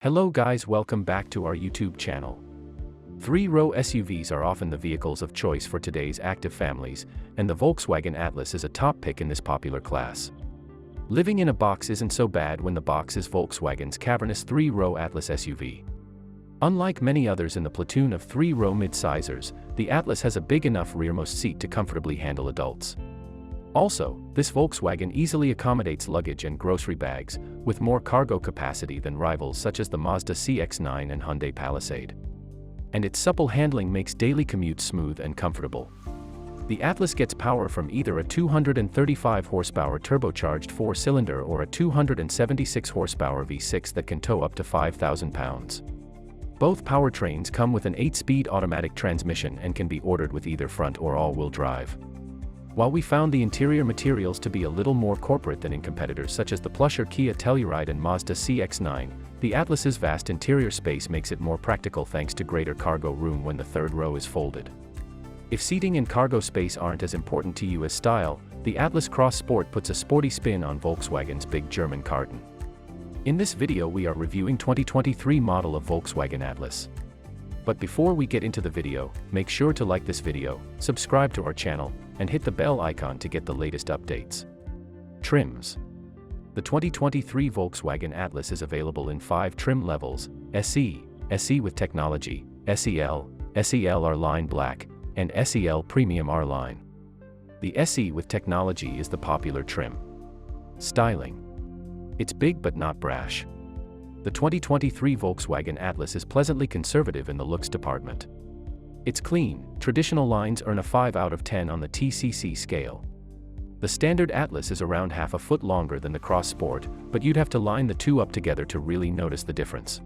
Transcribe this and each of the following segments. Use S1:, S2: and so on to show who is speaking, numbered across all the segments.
S1: Hello guys, welcome back to our YouTube channel. Three-row SUVs are often the vehicles of choice for today's active families, and the Volkswagen Atlas is a top pick in this popular class. Living in a box isn't so bad when the box is Volkswagen's cavernous three-row Atlas SUV. Unlike many others in the platoon of three-row mid-sizers, the Atlas has a big enough rearmost seat to comfortably handle adults. Also, this Volkswagen easily accommodates luggage and grocery bags, with more cargo capacity than rivals such as the Mazda CX-9 and Hyundai Palisade. And its supple handling makes daily commutes smooth and comfortable. The Atlas gets power from either a 235 horsepower turbocharged 4-cylinder or a 276 horsepower V6 that can tow up to 5,000 pounds. Both powertrains come with an 8-speed automatic transmission and can be ordered with either front or all-wheel drive. While we found the interior materials to be a little more corporate than in competitors such as the plusher Kia Telluride and Mazda CX-9, the Atlas's vast interior space makes it more practical thanks to greater cargo room when the third row is folded. If seating and cargo space aren't as important to you as style, the Atlas Cross Sport puts a sporty spin on Volkswagen's big German carton. In this video we are reviewing 2023 model of Volkswagen Atlas. But before we get into the video, make sure to like this video, subscribe to our channel, and hit the bell icon to get the latest updates. Trims. The 2023 Volkswagen Atlas is available in 5 trim levels: SE, SE with technology, SEL, SEL R-Line Black, and SEL Premium R-Line. The SE with technology is the popular trim. Styling. It's big but not brash. The 2023 Volkswagen Atlas is pleasantly conservative in the looks department. Its clean, traditional lines earn a 5 out of 10 on the TCC scale. The standard Atlas is around half a foot longer than the Cross Sport, but you'd have to line the two up together to really notice the difference.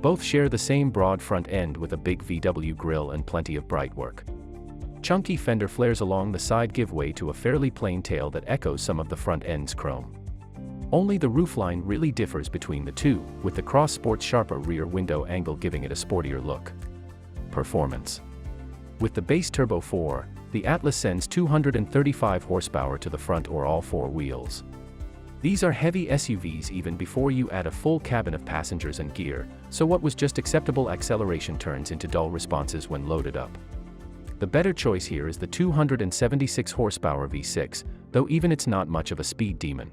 S1: Both share the same broad front end with a big VW grille and plenty of bright work. Chunky fender flares along the side give way to a fairly plain tail that echoes some of the front end's chrome. Only the roofline really differs between the two, with the Cross Sport's sharper rear window angle giving it a sportier look. Performance. With the base Turbo 4, the Atlas sends 235 horsepower to the front or all 4 wheels. These are heavy SUVs even before you add a full cabin of passengers and gear, so what was just acceptable acceleration turns into dull responses when loaded up. The better choice here is the 276 horsepower V6, though even it's not much of a speed demon.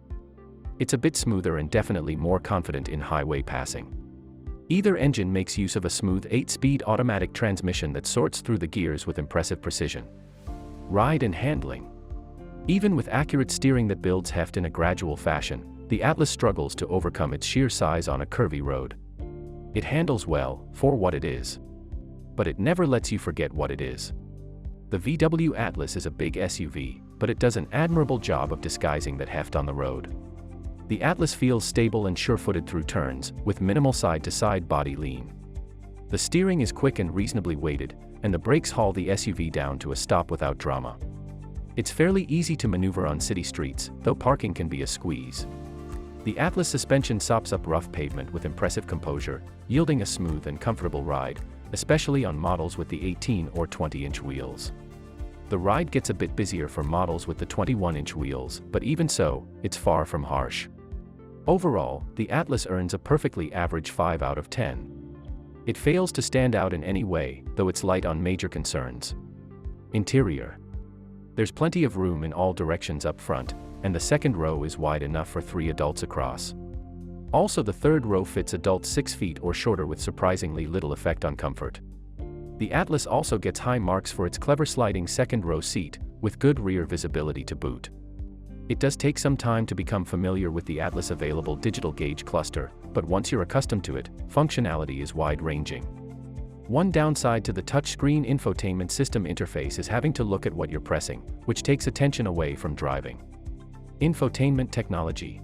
S1: It's a bit smoother and definitely more confident in highway passing. Either engine makes use of a smooth 8-speed automatic transmission that sorts through the gears with impressive precision. Ride and handling. Even with accurate steering that builds heft in a gradual fashion, the Atlas struggles to overcome its sheer size on a curvy road. It handles well, for what it is. But it never lets you forget what it is. The VW Atlas is a big SUV, but it does an admirable job of disguising that heft on the road. The Atlas feels stable and sure-footed through turns, with minimal side-to-side body lean. The steering is quick and reasonably weighted, and the brakes haul the SUV down to a stop without drama. It's fairly easy to maneuver on city streets, though parking can be a squeeze. The Atlas suspension sops up rough pavement with impressive composure, yielding a smooth and comfortable ride, especially on models with the 18 or 20-inch wheels. The ride gets a bit busier for models with the 21-inch wheels, but even so, it's far from harsh. Overall, the Atlas earns a perfectly average 5 out of 10. It fails to stand out in any way, though it's light on major concerns. Interior. There's plenty of room in all directions up front, and the second row is wide enough for 3 adults across. Also, the third row fits adults 6 feet or shorter with surprisingly little effect on comfort. The Atlas also gets high marks for its clever sliding second row seat, with good rear visibility to boot. It does take some time to become familiar with the Atlas available digital gauge cluster, but once you're accustomed to it, functionality is wide-ranging. One downside to the touchscreen infotainment system interface is having to look at what you're pressing, which takes attention away from driving. Infotainment technology.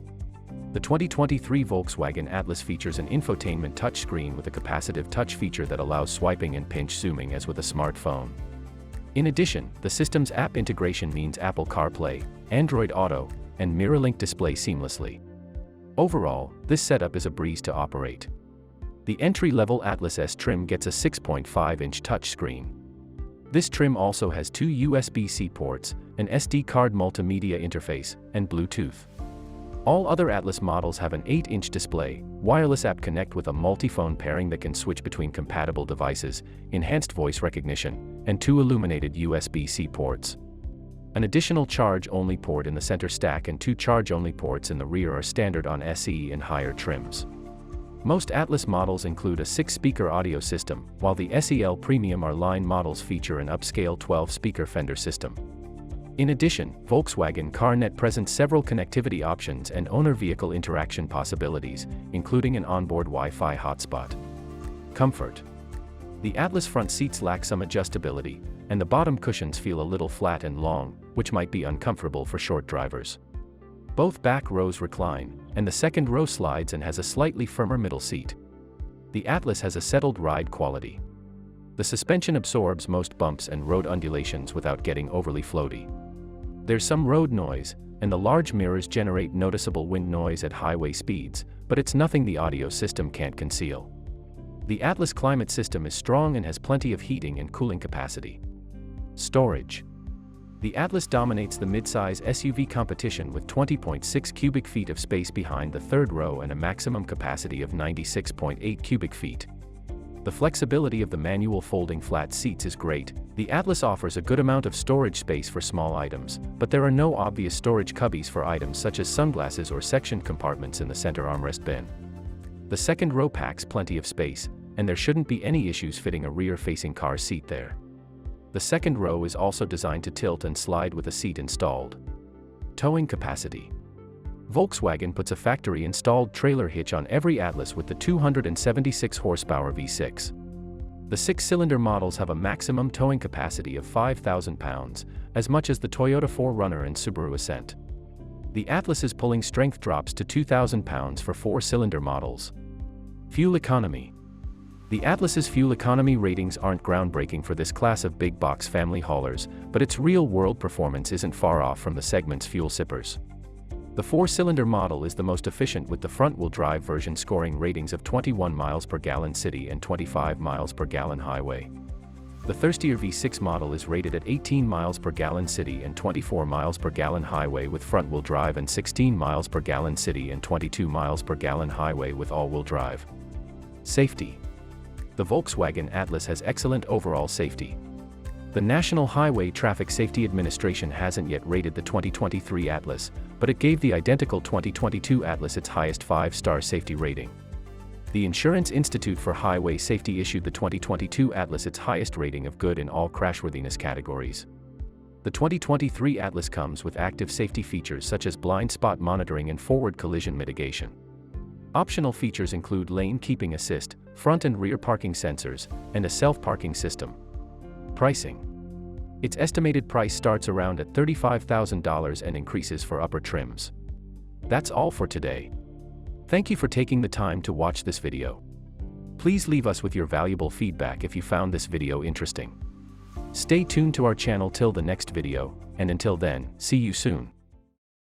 S1: The 2023 Volkswagen Atlas features an infotainment touchscreen with a capacitive touch feature that allows swiping and pinch zooming as with a smartphone. In addition, the system's app integration means Apple CarPlay, Android Auto, and MirrorLink display seamlessly. Overall, this setup is a breeze to operate. The entry-level Atlas S trim gets a 6.5-inch touchscreen. This trim also has 2 USB-C ports, an SD card multimedia interface, and Bluetooth. All other Atlas models have an 8-inch display, wireless app connect with a multi-phone pairing that can switch between compatible devices, enhanced voice recognition, and 2 illuminated USB-C ports. An additional charge-only port in the center stack and 2 charge-only ports in the rear are standard on SE and higher trims. Most Atlas models include a 6-speaker audio system, while the SEL Premium or line models feature an upscale 12-speaker Fender system. In addition, Volkswagen CarNet presents several connectivity options and owner-vehicle interaction possibilities, including an onboard Wi-Fi hotspot. Comfort. The Atlas front seats lack some adjustability, and the bottom cushions feel a little flat and long, which might be uncomfortable for short drivers. Both back rows recline, and the second row slides and has a slightly firmer middle seat. The Atlas has a settled ride quality. The suspension absorbs most bumps and road undulations without getting overly floaty. There's some road noise, and the large mirrors generate noticeable wind noise at highway speeds, but it's nothing the audio system can't conceal. The Atlas climate system is strong and has plenty of heating and cooling capacity. Storage. The Atlas dominates the midsize SUV competition with 20.6 cubic feet of space behind the third row and a maximum capacity of 96.8 cubic feet. The flexibility of the manual folding flat seats is great. The Atlas offers a good amount of storage space for small items, but there are no obvious storage cubbies for items such as sunglasses or sectioned compartments in the center armrest bin. The second row packs plenty of space, and there shouldn't be any issues fitting a rear-facing car seat there. The second row is also designed to tilt and slide with a seat installed. Towing capacity. Volkswagen puts a factory-installed trailer hitch on every Atlas with the 276 horsepower V6. The 6-cylinder models have a maximum towing capacity of 5,000 pounds, as much as the Toyota 4Runner and Subaru Ascent. The Atlas's pulling strength drops to 2,000 pounds for 4-cylinder models. Fuel economy. The Atlas's fuel economy ratings aren't groundbreaking for this class of big box family haulers, but its real-world performance isn't far off from the segment's fuel sippers. The 4-cylinder model is the most efficient, with the front-wheel drive version scoring ratings of 21 miles per gallon city and 25 miles per gallon highway. The thirstier V6 model is rated at 18 miles per gallon city and 24 miles per gallon highway with front-wheel drive and 16 miles per gallon city and 22 miles per gallon highway with all-wheel drive. Safety. The Volkswagen Atlas has excellent overall safety. The National Highway Traffic Safety Administration hasn't yet rated the 2023 Atlas, but it gave the identical 2022 Atlas its highest 5-star safety rating. The Insurance Institute for Highway Safety issued the 2022 Atlas its highest rating of good in all crashworthiness categories. The 2023 Atlas comes with active safety features such as blind spot monitoring and forward collision mitigation. Optional features include lane keeping assist, front and rear parking sensors, and a self-parking system. Pricing. Its estimated price starts around at $35,000 and increases for upper trims. That's all for today. Thank you for taking the time to watch this video. Please leave us with your valuable feedback if you found this video interesting. Stay tuned to our channel till the next video, and until then, see you soon.